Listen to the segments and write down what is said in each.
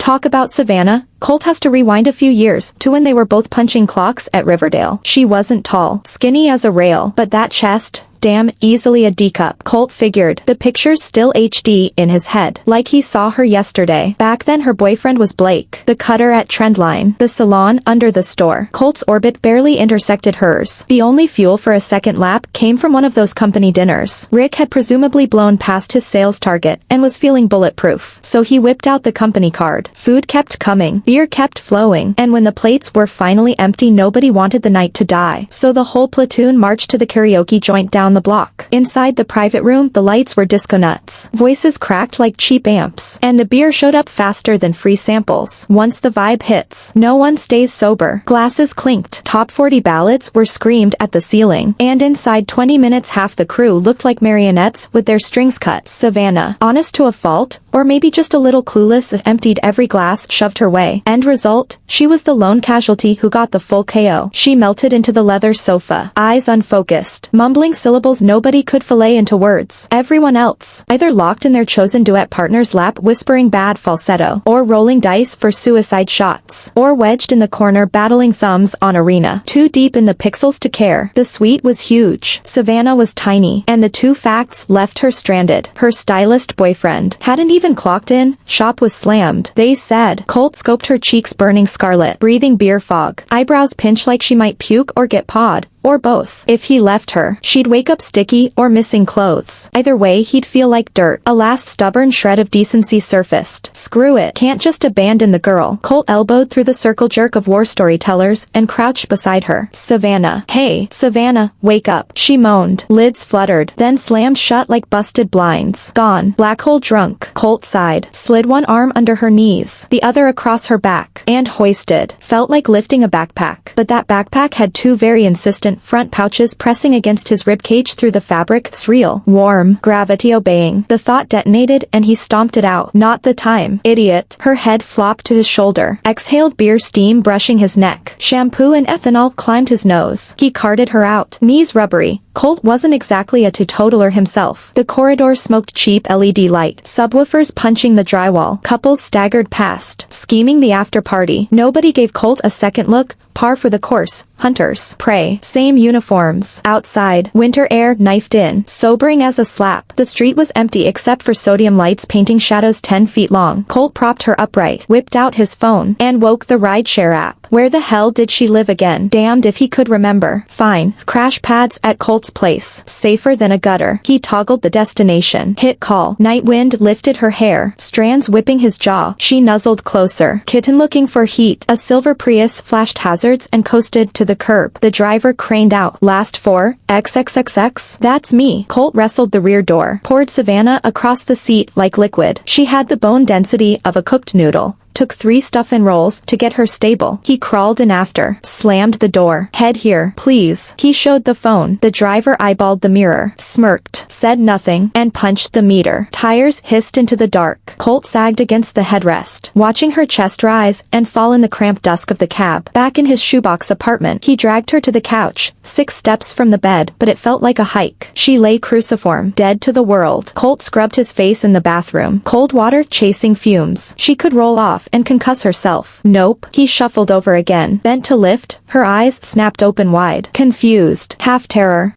Talk about Savannah. Colt has to rewind a few years to when they were both punching clocks at Riverdale. She wasn't tall, skinny as a rail, but that chest, damn, easily a D-cup. Colt figured, the picture's still HD in his head, like he saw her yesterday. Back then her boyfriend was Blake, the cutter at Trendline, the salon under the store. Colt's orbit barely intersected hers. The only fuel for a second lap came from one of those company dinners. Rick had presumably blown past his sales target and was feeling bulletproof, so he whipped out the company card. Food kept coming, beer kept flowing, and when the plates were finally empty nobody wanted the night to die. So the whole platoon marched to the karaoke joint down the block. Inside the private room, the lights were disco nuts. Voices cracked like cheap amps, and the beer showed up faster than free samples. Once the vibe hits, no one stays sober. Glasses clinked. Top 40 ballads were screamed at the ceiling, and inside 20 minutes half the crew looked like marionettes with their strings cut. Savannah, honest to a fault, or maybe just a little clueless, emptied every glass shoved her way. End result, she was the lone casualty who got the full KO. She melted into the leather sofa, eyes unfocused, mumbling syllables nobody could fillet into words. Everyone else, either locked in their chosen duet partner's lap whispering bad falsetto, or rolling dice for suicide shots, or wedged in the corner battling thumbs on Arena. Too deep in the pixels to care. The suite was huge. Savannah was tiny, and the two facts left her stranded. Her stylist boyfriend hadn't even clocked in. Shop was slammed. They said. Colt scoped her cheeks burning scarlet, breathing beer fog, eyebrows pinched like she might puke or get pawed. Or both. If he left her, she'd wake up sticky or missing clothes. Either way, he'd feel like dirt. A last stubborn shred of decency surfaced. Screw it. Can't just abandon the girl. Colt elbowed through the circle jerk of war storytellers and crouched beside her. Savannah. Hey, Savannah, wake up. She moaned. Lids fluttered, then slammed shut like busted blinds. Gone. Black hole drunk. Colt sighed, slid one arm under her knees, the other across her back, and hoisted. Felt like lifting a backpack. But that backpack had two very insistent front pouches pressing against his ribcage through the fabric. Surreal. Warm. Gravity obeying. The thought detonated and he stomped it out. Not the time. Idiot. Her head flopped to his shoulder. Exhaled beer steam brushing his neck. Shampoo and ethanol climbed his nose. He carted her out. Knees rubbery. Colt wasn't exactly a teetotaler himself. The corridor smoked cheap LED light. Subwoofers punching the drywall. Couples staggered past, scheming the after party. Nobody gave Colt a second look. Par for the course. Hunters. Prey. Same uniforms. Outside. Winter air knifed in. Sobering as a slap. The street was empty except for sodium lights painting shadows 10 feet long. Colt propped her upright, whipped out his phone, and woke the rideshare app. Where the hell did she live again? Damned if he could remember. Fine. Crash pads at Colt's place. Safer than a gutter. He toggled the destination. Hit call. Night wind lifted her hair, strands whipping his jaw. She nuzzled closer. Kitten looking for heat. A silver Prius flashed hazards and coasted to the curb. The driver craned out. Last four. XXXX. That's me. Colt wrestled the rear door. Poured Savannah across the seat like liquid. She had the bone density of a cooked noodle. Took 3 stuff-in rolls to get her stable. He crawled in after, slammed the door. Head here, please. He showed the phone. The driver eyeballed the mirror, smirked, said nothing, and punched the meter. Tires hissed into the dark. Colt sagged against the headrest, watching her chest rise and fall in the cramped dusk of the cab. Back in his shoebox apartment, he dragged her to the couch, 6 steps from the bed, but it felt like a hike. She lay cruciform, dead to the world. Colt scrubbed his face in the bathroom. Cold water chasing fumes. She could roll off and concuss herself. Nope. He shuffled over again, bent to lift, her eyes snapped open wide. Confused. Half terror.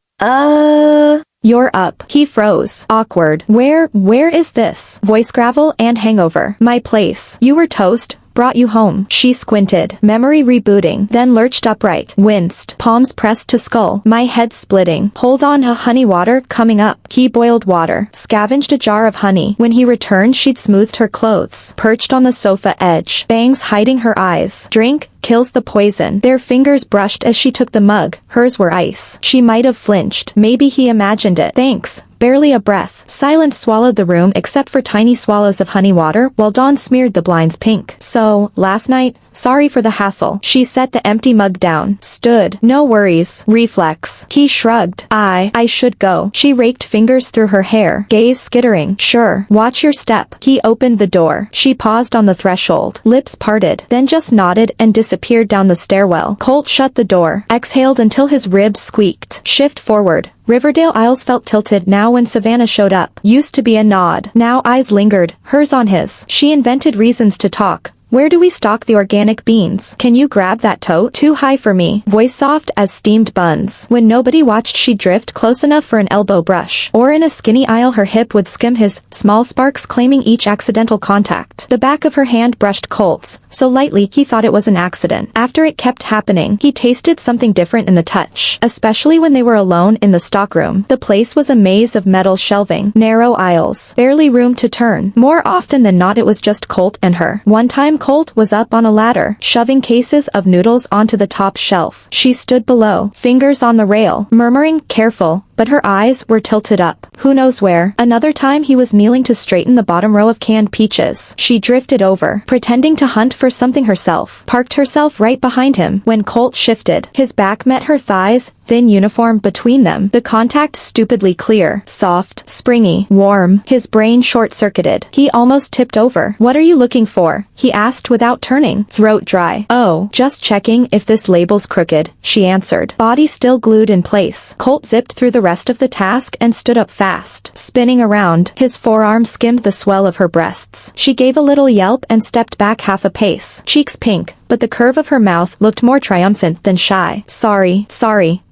You're up. He froze. Awkward. Where is this? Voice gravel and hangover. My place. You were toast. Brought you home. She squinted, memory rebooting, then lurched upright, winced, palms pressed to skull, my head splitting. Hold on, a honey water coming up. He boiled water, scavenged a jar of honey. When he returned, she'd smoothed her clothes, perched on the sofa edge, bangs hiding her eyes. Drink kills the poison. Their fingers brushed as she took the mug. Hers were ice. She might have flinched. Maybe he imagined it. Thanks. Barely a breath. Silence swallowed the room except for tiny swallows of honey water while dawn smeared the blinds pink. So, last night, sorry for the hassle. She set the empty mug down. Stood. No worries. Reflex. He shrugged. I should go. She raked fingers through her hair. Gaze skittering. Sure. Watch your step. He opened the door. She paused on the threshold. Lips parted. Then just nodded and disappeared down the stairwell. Colt shut the door. Exhaled until his ribs squeaked. Shift forward. Riverdale aisles felt tilted now when Savannah showed up. Used to be a nod. Now eyes lingered, hers on his. She invented reasons to talk. Where do we stock the organic beans? Can you grab that tote? Too high for me. Voice soft as steamed buns. When nobody watched, she'd drift close enough for an elbow brush. Or in a skinny aisle her hip would skim his, small sparks claiming each accidental contact. The back of her hand brushed Colt's, so lightly he thought it was an accident. After it kept happening, he tasted something different in the touch, especially when they were alone in the stockroom. The place was a maze of metal shelving, narrow aisles, barely room to turn. More often than not it was just Colt and her. One time Colt was up on a ladder, shoving cases of noodles onto the top shelf. She stood below, fingers on the rail, murmuring, "Careful," but her eyes were tilted up. Who knows where? Another time he was kneeling to straighten the bottom row of canned peaches. She drifted over, pretending to hunt for something herself, parked herself right behind him. When Colt shifted, his back met her thighs, thin uniform between them, the contact stupidly clear, soft, springy, warm. His brain short-circuited. He almost tipped over. "What are you looking for?" he asked without turning, throat dry. "Oh, just checking if this label's crooked," she answered, body still glued in place. Colt zipped through the rest of the task and stood up fast, spinning around. His forearm skimmed the swell of her breasts. She gave a little yelp and stepped back half a pace, cheeks pink, but the curve of her mouth looked more triumphant than shy. Sorry,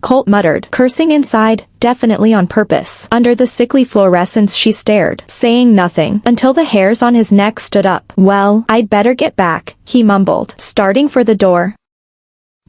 Colt muttered, cursing inside, definitely on purpose. Under the sickly fluorescence she stared, saying nothing, until the hairs on his neck stood up. "Well, I'd better get back," he mumbled, starting for the door.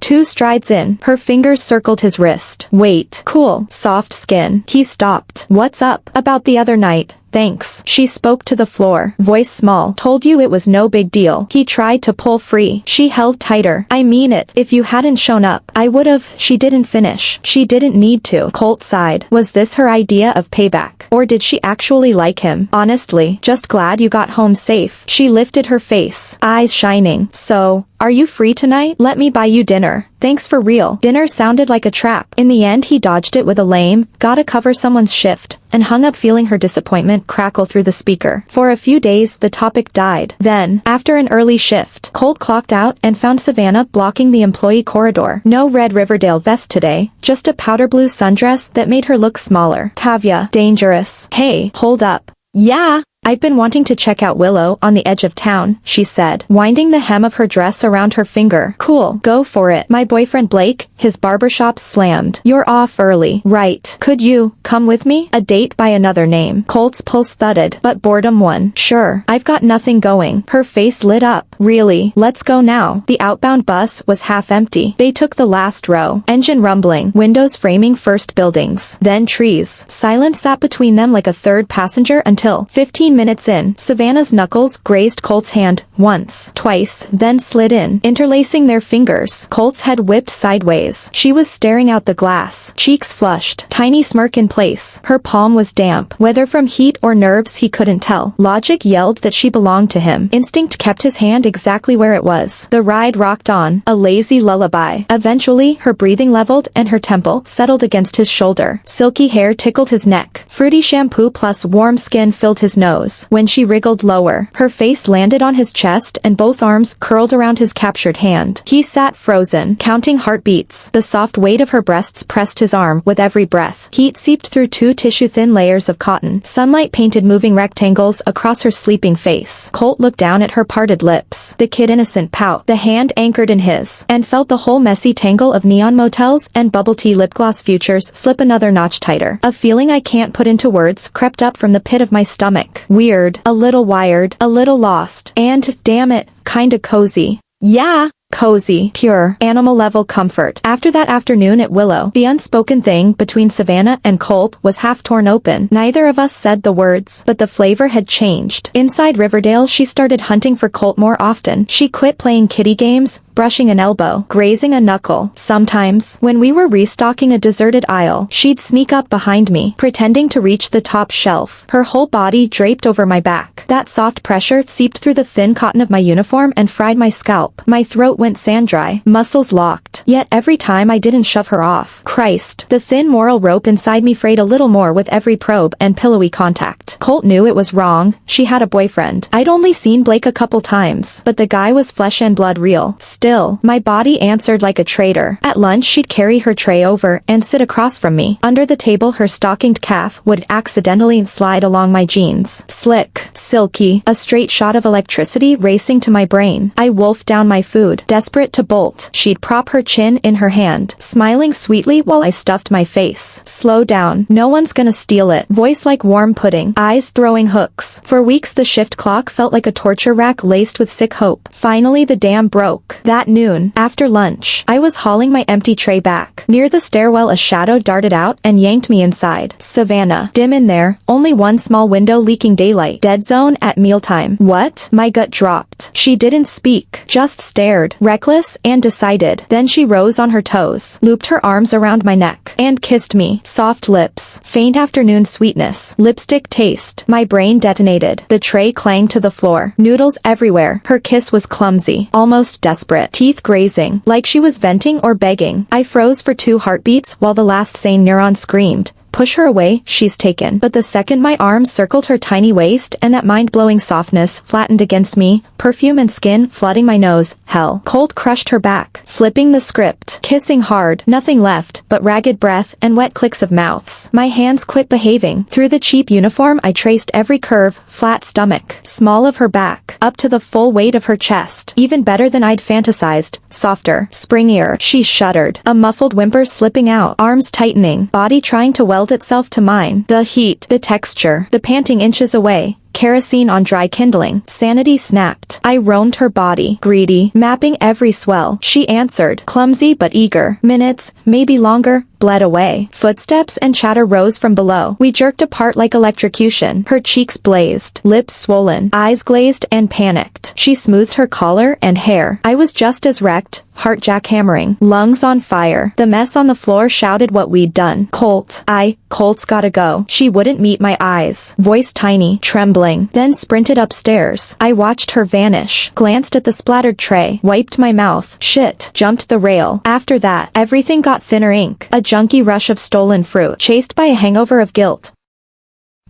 2 strides in, her fingers circled his wrist. "Wait, cool, soft skin." He stopped. "What's up?" "About the other night. Thanks." She spoke to the floor, voice small. "Told you it was no big deal." He tried to pull free. She held tighter. "I mean it. If you hadn't shown up, I would've." She didn't finish. She didn't need to. Colt sighed. Was this her idea of payback? Or did she actually like him? "Honestly, just glad you got home safe." She lifted her face, eyes shining. "So, are you free tonight? Let me buy you dinner." "Thanks for real." Dinner sounded like a trap. In the end he dodged it with a lame, "Gotta cover someone's shift," and hung up feeling her disappointment crackle through the speaker. For a few days the topic died. Then, after an early shift, Colt clocked out and found Savannah blocking the employee corridor. No red Riverdale vest today, just a powder blue sundress that made her look smaller. "Kavya, dangerous." "Hey, hold up." "Yeah?" "I've been wanting to check out Willow on the edge of town," she said, winding the hem of her dress around her finger. "Cool, go for it." "My boyfriend Blake, his barbershop's slammed." "You're off early." "Right. Could you come with me?" A date by another name. Colt's pulse thudded, but boredom won. "Sure. I've got nothing going." Her face lit up. "Really? Let's go now." The outbound bus was half empty. They took the last row. Engine rumbling, windows framing first buildings, then trees. Silence sat between them like a third passenger until, 15 minutes in, Savannah's knuckles grazed Colt's hand, once, twice, then slid in, interlacing their fingers. Colt's head whipped sideways. She was staring out the glass, cheeks flushed, tiny smirk in place. Her palm was damp, whether from heat or nerves he couldn't tell. Logic yelled that she belonged to him. Instinct kept his hand exactly where it was. The ride rocked on, a lazy lullaby. Eventually, her breathing leveled and her temple settled against his shoulder. Silky hair tickled his neck. Fruity shampoo plus warm skin filled his nose. When she wriggled lower, her face landed on his chest and both arms curled around his captured hand. He sat frozen, counting heartbeats. The soft weight of her breasts pressed his arm with every breath. Heat seeped through 2 tissue-thin layers of cotton. Sunlight painted moving rectangles across her sleeping face. Colt looked down at her parted lips, the kid-innocent pout, the hand anchored in his, and felt the whole messy tangle of neon motels and bubble tea lip gloss futures slip another notch tighter. A feeling I can't put into words crept up from the pit of my stomach. Weird, a little wired, a little lost, and, damn it, kinda cozy. "Yeah." Cozy, pure, animal-level comfort. After that afternoon at Willow, the unspoken thing between Savannah and Colt was half torn open. Neither of us said the words, but the flavor had changed. Inside Riverdale she started hunting for Colt more often. She quit playing kiddie games, brushing an elbow, grazing a knuckle. Sometimes, when we were restocking a deserted aisle, she'd sneak up behind me, pretending to reach the top shelf. Her whole body draped over my back. That soft pressure seeped through the thin cotton of my uniform and fried my scalp. My throat went sand-dry, muscles locked. respect. Yet every time I didn't shove her off. Christ, the thin moral rope inside me frayed a little more with every probe and pillowy contact. Colt knew it was wrong. She had a boyfriend. I'd only seen Blake a couple times, but the guy was flesh and blood real. Still, my body answered like a traitor. At lunch she'd carry her tray over and sit across from me. Under the table her stockinged calf would accidentally slide along my jeans. Slick, silky, a straight shot of electricity racing to my brain. I wolfed down my food, desperate to bolt. She'd prop her chin in her hand, smiling sweetly while I stuffed my face. Slow down, no one's gonna steal it. Voice like warm pudding, eyes throwing hooks. For weeks the shift clock felt like a torture rack laced with sick hope. Finally the dam broke. That noon, after lunch, I was hauling my empty tray back. Near the stairwell a shadow darted out and yanked me inside. Savannah. Dim in there, only one small window leaking daylight. Dead zone at mealtime. What? My gut dropped. She didn't speak, just stared, reckless and decided. Then she rose on her toes, looped her arms around my neck, and kissed me. Soft lips, faint afternoon sweetness, lipstick taste. My brain detonated. The tray clanged to the floor, noodles everywhere. Her kiss was clumsy, almost desperate, teeth grazing, like she was venting or begging. I froze for 2 heartbeats while the last sane neuron screamed, "Push her away, she's taken." But the second my arms circled her tiny waist and that mind-blowing softness flattened against me, perfume and skin flooding my nose, hell. Colt crushed her back, flipping the script, kissing hard, nothing left but ragged breath and wet clicks of mouths. My hands quit behaving. Through the cheap uniform I traced every curve, flat stomach, small of her back, up to the full weight of her chest. Even better than I'd fantasized, softer, springier. She shuddered, a muffled whimper slipping out, arms tightening, body trying to weld itself to mine. The heat, the texture, the panting inches away. Kerosene on dry kindling. Sanity snapped. I roamed her body, greedy, mapping every swell. She answered, clumsy but eager. Minutes, maybe longer, bled away. Footsteps and chatter rose from below. We jerked apart like electrocution. Her cheeks blazed, lips swollen, eyes glazed and panicked. She smoothed her collar and hair. I was just as wrecked, heart jackhammering, lungs on fire. The mess on the floor shouted what we'd done. Colt's gotta go. She wouldn't meet my eyes. Voice tiny, trembling, then sprinted upstairs. I watched her vanish, glanced at the splattered tray, wiped my mouth, shit, jumped the rail. After that, everything got thinner ink. A junky rush of stolen fruit, chased by a hangover of guilt.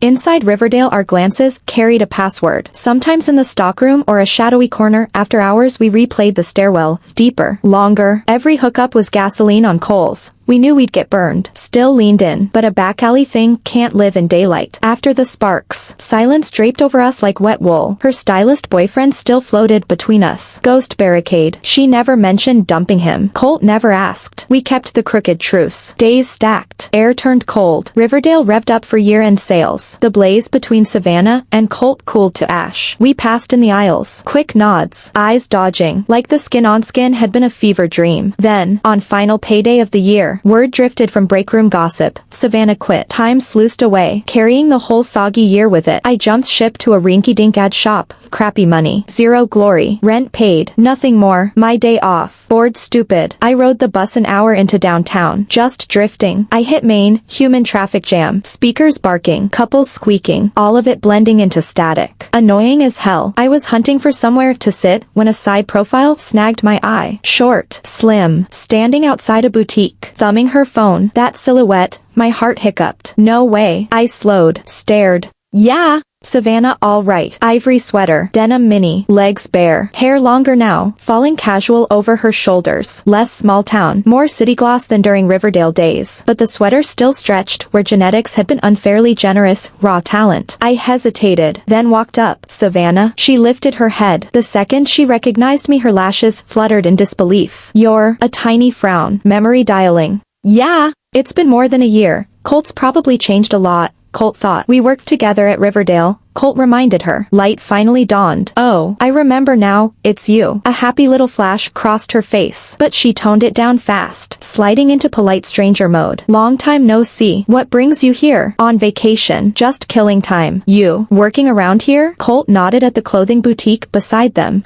Inside Riverdale our glances carried a password. Sometimes in the stockroom or a shadowy corner, after hours we replayed the stairwell, deeper, longer. Every hookup was gasoline on coals. We knew we'd get burned. Still leaned in, but a back alley thing can't live in daylight. After the sparks, silence draped over us like wet wool. Her stylist boyfriend still floated between us. Ghost barricade. She never mentioned dumping him. Colt never asked. We kept the crooked truce. Days stacked. Air turned cold. Riverdale revved up for year-end sales. The blaze between Savannah and Colt cooled to ash. We passed in the aisles. Quick nods. Eyes dodging, like the skin-on-skin had been a fever dream. Then, on final payday of the year, word drifted from breakroom gossip. Savannah quit. Time sluiced away, carrying the whole soggy year with it. I jumped ship to a rinky-dink ad shop. Crappy money. Zero glory. Rent paid. Nothing more. My day off. Bored stupid. I rode the bus an hour into downtown. Just drifting. I hit Main. Human traffic jam. Speakers barking. Couples squeaking. All of it blending into static. Annoying as hell. I was hunting for somewhere to sit when a side profile snagged my eye. Short. Slim. Standing outside a boutique. Thumbing her phone. That silhouette. My heart hiccuped. No way. I slowed. Stared. Yeah. Savannah all right. Ivory sweater. Denim mini. Legs bare. Hair longer now. Falling casual over her shoulders. Less small town. More city gloss than during Riverdale days. But the sweater still stretched where genetics had been unfairly generous. Raw talent. I hesitated. Then walked up. Savannah. She lifted her head. The second she recognized me her lashes fluttered in disbelief. You're a tiny frown. Memory dialing. Yeah. It's been more than a year. Colt's probably changed a lot. Colt thought. We worked together at Riverdale. Colt reminded her. Light finally dawned. Oh, I remember now, it's you. A happy little flash crossed her face, but she toned it down fast, sliding into polite stranger mode. Long time no see. What brings you here? On vacation. Just killing time. You, working around here? Colt nodded at the clothing boutique beside them.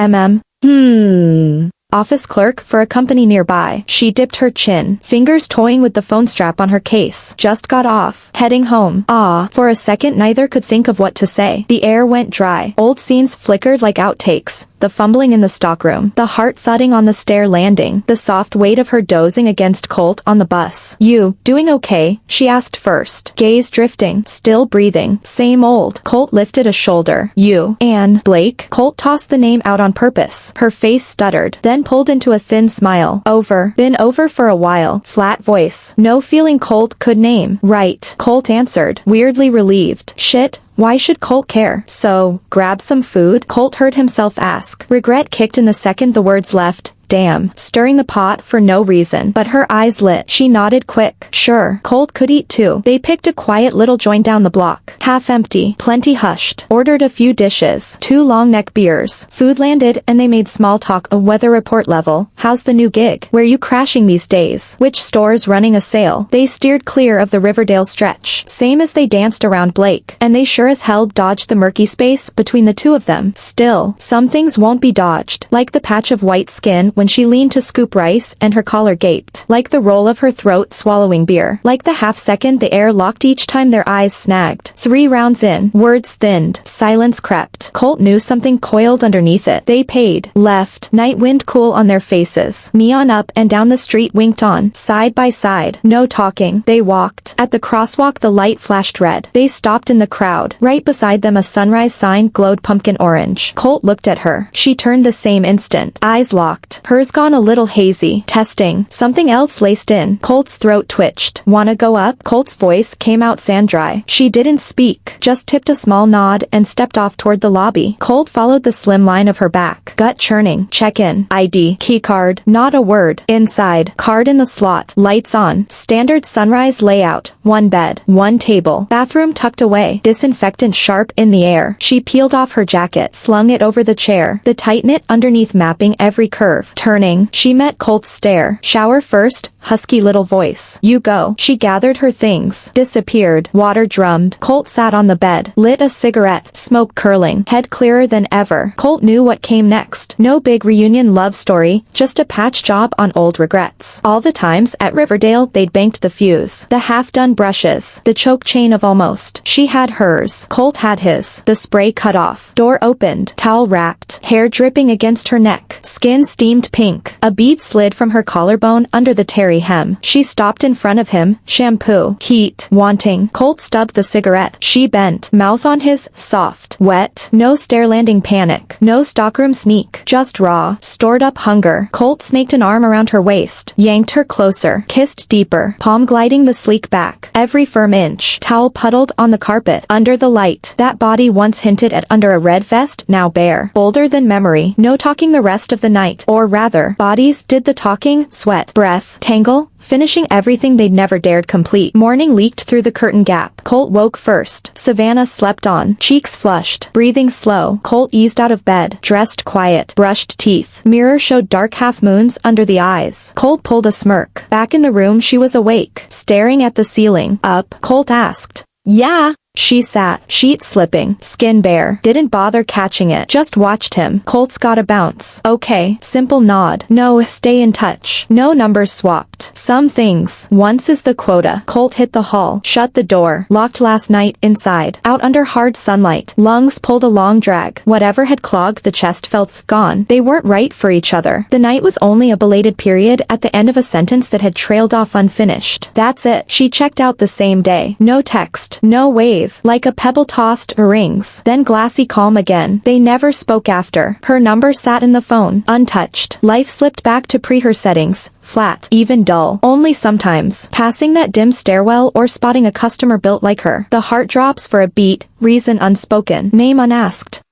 Office clerk for a company nearby. She dipped her chin, fingers toying with the phone strap on her case. Just got off. Heading home. Ah. For a second neither could think of what to say. The air went dry. Old scenes flickered like outtakes. the fumbling in the stockroom, the heart thudding on the stair landing, the soft weight of her dozing against Colt on the bus. You, doing okay? She asked first. Gaze drifting, still breathing. Same old. Colt lifted a shoulder. You, Anne, Blake. Colt tossed the name out on purpose. Her face stuttered, then pulled into a thin smile. Over. Been over for a while. Flat voice. No feeling Colt could name. Right. Colt answered, weirdly relieved. Shit. Why should Colt care? So, grab some food? Colt heard himself ask. Regret kicked in the second the words left. Damn. Stirring the pot for no reason, but her eyes lit. She nodded quick. Sure. Colt could eat too. They picked a quiet little joint down the block. Half empty. Plenty hushed. Ordered a few dishes. 2 long neck beers. Food landed and they made small talk. A weather report level. How's the new gig? Where you crashing these days? Which store's running a sale? They steered clear of the Riverdale stretch. Same as they danced around Blake. And they sure as hell dodged the murky space between the two of them. Still, some things won't be dodged. Like the patch of white skin when she leaned to scoop rice and her collar gaped. Like the roll of her throat swallowing beer. Like the half second the air locked each time their eyes snagged. 3 rounds in, words thinned, silence crept. Colt knew something coiled underneath it. They paid, left, night wind cool on their faces. Me on up and down the street winked on, side by side. No talking. They walked. At the crosswalk the light flashed red. They stopped in the crowd. Right beside them a sunrise sign glowed pumpkin orange. Colt looked at her. She turned the same instant. Eyes locked. Hers gone a little hazy. Testing. Something else laced in. Colt's throat twitched. Wanna go up? Colt's voice came out sand dry. She didn't speak, just tipped a small nod and stepped off toward the lobby. Colt followed the slim line of her back. Gut churning. Check-in. ID. Keycard. Not a word. Inside. Card in the slot. Lights on. Standard sunrise layout. 1 bed. 1 table. Bathroom tucked away. Disinfectant sharp in the air. She peeled off her jacket. Slung it over the chair. The tight knit underneath mapping every curve. Turning, she met Colt's stare. Shower first, husky little voice. You go. She gathered her things. Disappeared. Water drummed. Colt sat on the bed. Lit a cigarette. Smoke curling. Head clearer than ever. Colt knew what came next. No big reunion love story, just a patch job on old regrets. All the times at Riverdale they'd banked the fuse. The half-done brushes. The choke chain of almost. She had hers. Colt had his. The spray cut off. Door opened. Towel wrapped. Hair dripping against her neck. Skin steamed pink. A bead slid from her collarbone under the terry hem. She stopped in front of him. Shampoo. Heat. Wanting. Colt stubbed the cigarette. She bent. Mouth on his. Soft. Wet. No stair landing panic. No stockroom sneak. Just raw. Stored up hunger. Colt snaked an arm around her waist. Yanked her closer. Kissed deeper. Palm gliding the sleek back. Every firm inch. Towel puddled on the carpet. Under the light. That body once hinted at under a red vest, now bare. Bolder than memory. No talking the rest of the night. Or rather, bodies did the talking, sweat, breath, tangle, finishing everything they'd never dared complete. Morning leaked through the curtain gap. Colt woke first. Savannah slept on, cheeks flushed, breathing slow. Colt eased out of bed, dressed quiet, brushed teeth. Mirror showed dark half moons under the eyes. Colt pulled a smirk. Back in the room she was awake, staring at the ceiling. Up? Colt asked. Yeah. She sat, sheet slipping, skin bare, didn't bother catching it, just watched him. Colt's gotta bounce. Okay, simple nod. No, stay in touch. No numbers swapped. Some things. Once is the quota. Colt hit the hall, shut the door, locked last night, inside, out under hard sunlight. Lungs pulled a long drag. Whatever had clogged the chest felt gone. They weren't right for each other. The night was only a belated period at the end of a sentence that had trailed off unfinished. That's it. She checked out the same day. No text, no wave. Like a pebble tossed, rings, then glassy calm again. They never spoke after. Her number sat in the phone, untouched. Life slipped back to pre-her settings, flat, even dull. Only sometimes, passing that dim stairwell or spotting a customer built like her. The heart drops for a beat, reason unspoken, name unasked.